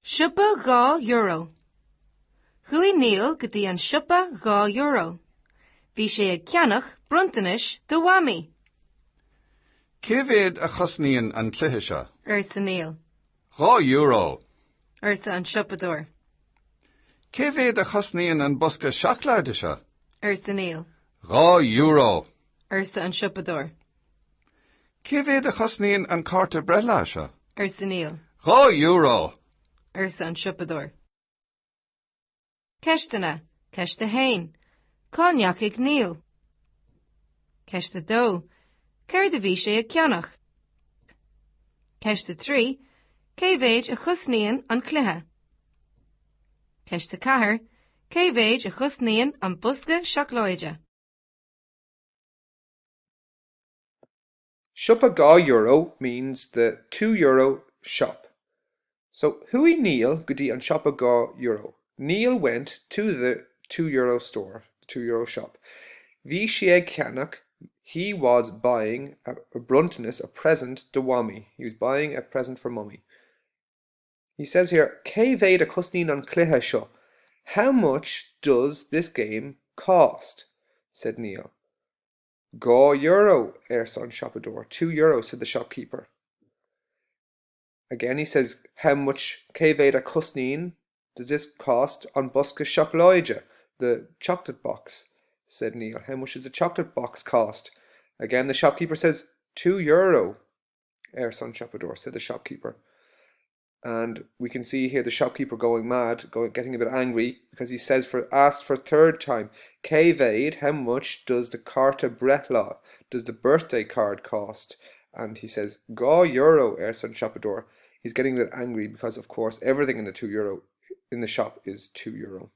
Siopa Dhá Euro. Chui Neil go dtí an siopa dhá euro. Bhí sé ag ceannach bruntanis do whammy. Cévéad a chosníonn an cluiche seo? Ursa Neil. €2. Ursa an siopador. Cévéad a chosníonn an bosca seachláide seo? Ursa Neil. €2. Ursa an siopador. Cévéad a chosníonn an carta brella seo? Ursa Neil. €2. Ursa an siopador. Ceistena, ceiste hain. Cognac ag Neil. Ceiste dó. Céir de bhí sé ag ceannach. Ceiste trí. Cévéid a chusníonn an cluiche. Ceiste cathair. Cévéid a chusníonn an bosca seachláide. Siopa Dhá Euro means the €2 shop. So, hui Neil go dtí an Siopa Dhá Euro. Neil went to the €2 store, €2 shop. Bhí sé ag ceannach. He was buying a bruntanis, a present to Wammy. He was buying a present for Mummy. He says here, Cévéad a chusníonn an cluiche seo. How much does this game cost? Said Neil. €2, son shopador. €2, said the shopkeeper. Again he says, how much cévéad a chusníonn does this cost on bosca seachláide, the chocolate box? Said Neil. How much does the chocolate box cost? Again the shopkeeper says, €2, son shopador, said the shopkeeper. And we can see here the shopkeeper going mad, getting a bit angry, because he says asked for third time, Cévéad, how much does the carta brella, does the birthday card cost? And he says, €2, son shopador. He's getting a bit angry because, of course, everything in the €2 in the shop is €2.